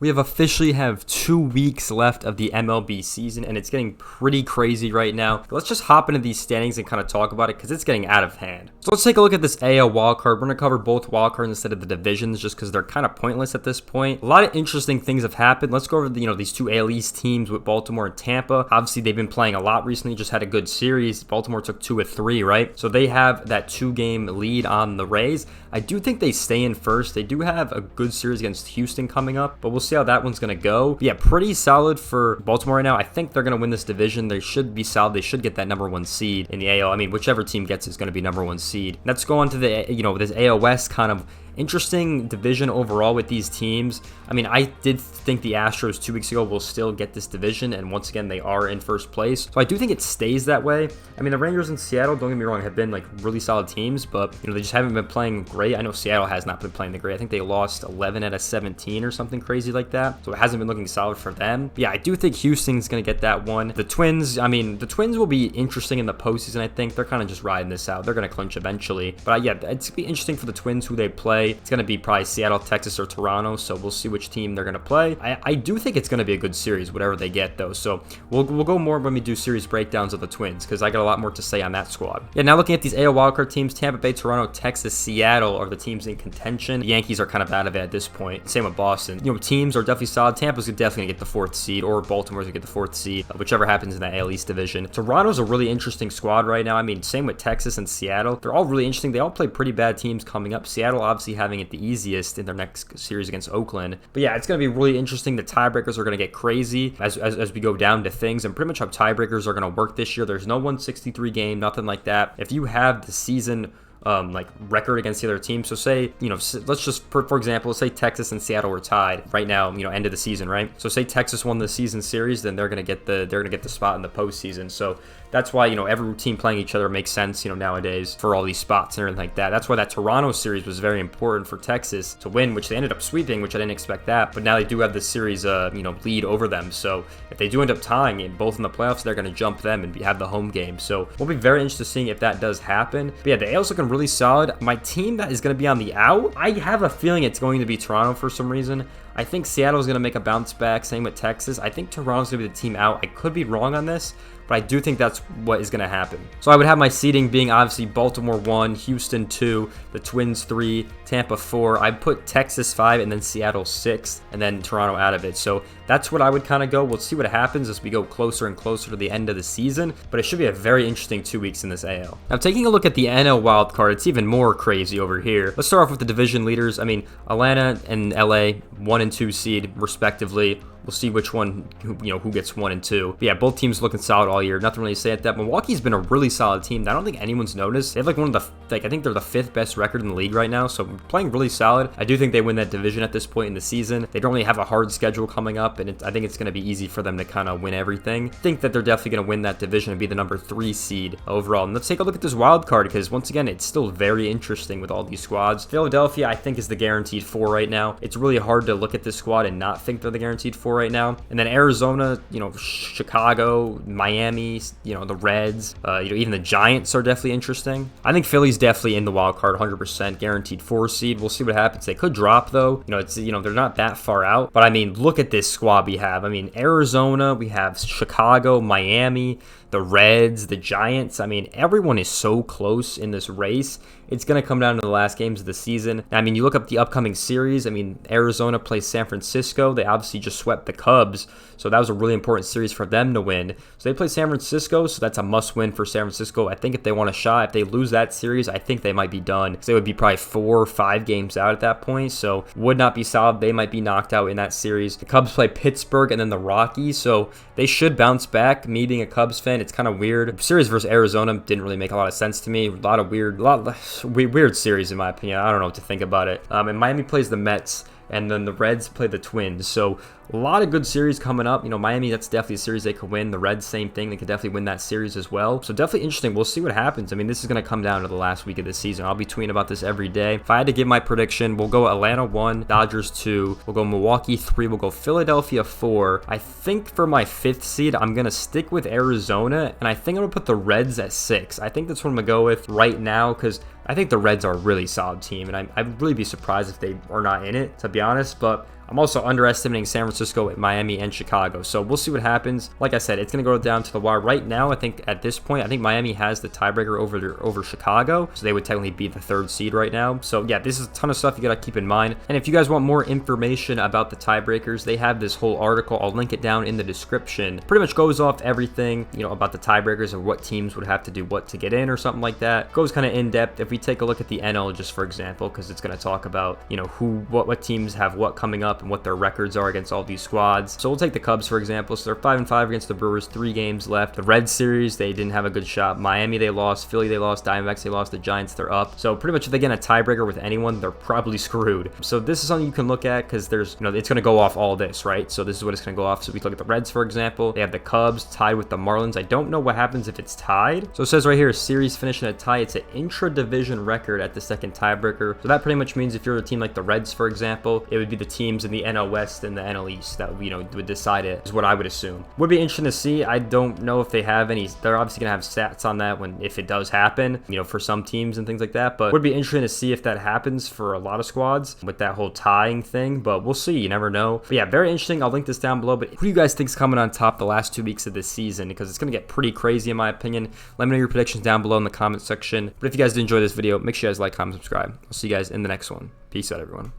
We have officially 2 weeks left of the MLB season, and it's getting pretty crazy right now. Let's just hop into these standings and kind of talk about it because it's getting out of hand. So let's take a look at this AL wildcard. We're going to cover both wildcards instead of the divisions just because they're kind of pointless at this point. A lot of interesting things have happened. Let's go over these two AL East teams with Baltimore and Tampa. Obviously, they've been playing a lot recently, just had a good series. Baltimore took 2 of 3, right? So they have that 2-game lead on the Rays. I do think they stay in first. They do have a good series against Houston coming up, but we'll see how that one's going to go. But yeah, pretty solid for Baltimore right now. I think they're going to win this division. They should be solid. They should get that number 1 seed in the AL. I mean, whichever team gets it is going to be number 1 seed. Let's go on to the, this AL West kind of interesting division overall with these teams. I mean, I did think the Astros 2 weeks ago will still get this division, and once again, they are in first place. So I do think it stays that way. I mean, the Rangers and Seattle, don't get me wrong, have been like really solid teams, but they just haven't been playing great. I know Seattle has not been playing the great. I think they lost 11 out of 17 or something crazy like that. So it hasn't been looking solid for them. But yeah, I do think Houston's going to get that one. The Twins, I mean, the Twins will be interesting in the postseason, I think. They're kind of just riding this out. They're going to clinch eventually. But yeah, it's going to be interesting for the Twins who they play. It's going to be probably Seattle, Texas, or Toronto, so we'll see which team they're going to play. I do think it's going to be a good series, whatever they get, though, so we'll go more when we do series breakdowns of the Twins, because I got a lot more to say on that squad. Yeah, now looking at these AL wildcard teams, Tampa Bay, Toronto, Texas, Seattle are the teams in contention. The Yankees are kind of out of it at this point. Same with Boston. Teams are definitely solid. Tampa's definitely going to get the 4th seed, or Baltimore's going to get the 4th seed, whichever happens in the AL East division. Toronto's a really interesting squad right now. I mean, same with Texas and Seattle. They're all really interesting. They all play pretty bad teams coming up. Seattle obviously having it the easiest in their next series against Oakland. But yeah, it's going to be really interesting. The tiebreakers are going to get crazy as we go down to things, and pretty much how tiebreakers are going to work this year. There's no 163 game, nothing like that. If you have the season record against the other team. So say, let's just, for example, say Texas and Seattle were tied right now, end of the season, right? So say Texas won the season series, then they're going to get the spot in the postseason. So that's why, every team playing each other makes sense, nowadays for all these spots and everything like that. That's why that Toronto series was very important for Texas to win, which they ended up sweeping, which I didn't expect that. But now they do have this series, lead over them. So if they do end up tying it, both in the playoffs, they're going to jump them and have the home game. So we'll be very interested seeing if that does happen. But yeah, the AL's looking really solid. My team that is going to be on the out, I have a feeling it's going to be Toronto for some reason. I think Seattle's going to make a bounce back. Same with Texas. I think Toronto's going to be the team out. I could be wrong on this, but I do think that's what is going to happen. So I would have my seeding being obviously Baltimore 1, Houston 2, the Twins 3, Tampa 4. I'd put Texas 5 and then Seattle 6 and then Toronto out of it. So that's what I would kind of go. We'll see what happens as we go closer and closer to the end of the season, but it should be a very interesting 2 weeks in this AL. Now taking a look at the NL wildcard, it's even more crazy over here. Let's start off with the division leaders. I mean, Atlanta and LA 1 and 2 seed respectively. We'll see which one, who gets 1 and 2. But yeah, both teams looking solid all year. Nothing really to say at that. Milwaukee's been a really solid team that I don't think anyone's noticed. They have like one of the, I think they're the 5th best record in the league right now. So playing really solid. I do think they win that division at this point in the season. They don't really have a hard schedule coming up, and I think it's going to be easy for them to kind of win everything. I think that they're definitely going to win that division and be the number 3 seed overall. And let's take a look at this wild card because once again, it's still very interesting with all these squads. Philadelphia, I think, is the guaranteed 4 right now. It's really hard to look at this squad and not think they're the guaranteed 4 right now. And then Arizona, Chicago, Miami, the Reds, even the Giants are definitely interesting. I think Philly's definitely in the wild card, 100% guaranteed 4 seed. We'll see what happens. They could drop though. They're not that far out. But I mean, look at this squad we have. I mean, Arizona, we have Chicago, Miami, the Reds, the Giants. I mean, everyone is so close in this race. It's going to come down to the last games of the season. I mean, you look up the upcoming series. I mean, Arizona plays San Francisco. They obviously just swept the Cubs, so that was a really important series for them to win. So they play San Francisco, so that's a must-win for San Francisco. I think if they want a shot, if they lose that series, I think they might be done. So they would be probably 4 or 5 games out at that point, so would not be solid. They might be knocked out in that series. The Cubs play Pittsburgh and then the Rockies, so they should bounce back. Me being a Cubs fan, it's kind of weird. The series versus Arizona didn't really make a lot of sense to me. A lot of weird series in my opinion. I don't know what to think about it. And Miami plays the Mets, and then the Reds play the Twins. So a lot of good series coming up. Miami, that's definitely a series they could win. The Reds, same thing. They could definitely win that series as well. So definitely interesting. We'll see what happens. I mean, this is going to come down to the last week of the season. I'll be tweeting about this every day. If I had to give my prediction, we'll go Atlanta 1, Dodgers 2. We'll go Milwaukee 3. We'll go Philadelphia 4. I think for my 5th seed, I'm going to stick with Arizona, and I think I'm going to put the Reds at 6. I think that's what I'm going to go with right now because I think the Reds are a really solid team, and I'd really be surprised if they are not in it, to be honest. But I'm also underestimating San Francisco, Miami, and Chicago. So we'll see what happens. Like I said, it's going to go down to the wire. Right now, I think at this point, I think Miami has the tiebreaker over Chicago. So they would technically be the 3rd seed right now. So yeah, this is a ton of stuff you got to keep in mind. And if you guys want more information about the tiebreakers, they have this whole article. I'll link it down in the description. Pretty much goes off everything, you know, about the tiebreakers and what teams would have to do what to get in or something like that. Goes kind of in depth. If we take a look at the NL, just for example, because it's going to talk about, you know, what teams have what coming up and what their records are against all these squads. So we'll take the Cubs, for example. So they're 5-5 against the Brewers, 3 games left. The Red Series, they didn't have a good shot. Miami, they lost. Philly, they lost. Diamondbacks, they lost. The Giants, they're up. So pretty much if they get a tiebreaker with anyone, they're probably screwed. So this is something you can look at because there's, you know, it's going to go off all this, right? So this is what it's going to go off. So we look at the Reds, for example. They have the Cubs tied with the Marlins. I don't know what happens if it's tied. So it says right here, series finish in a tie. It's an intra-division record at the second tiebreaker. So that pretty much means if you're a team like the Reds, for example, it would be the teams in the NL West and the NL East that, you know, would decide it, is what I would assume. Would be interesting to see. I don't know if they have any. They're obviously going to have stats on that if it does happen, you know, for some teams and things like that. But would be interesting to see if that happens for a lot of squads with that whole tying thing. But we'll see. You never know. But yeah, very interesting. I'll link this down below. But who do you guys think is coming on top the last 2 weeks of this season? Because it's going to get pretty crazy in my opinion. Let me know your predictions down below in the comment section. But if you guys did enjoy this video, make sure you guys like, comment, subscribe. I'll see you guys in the next one. Peace out, everyone.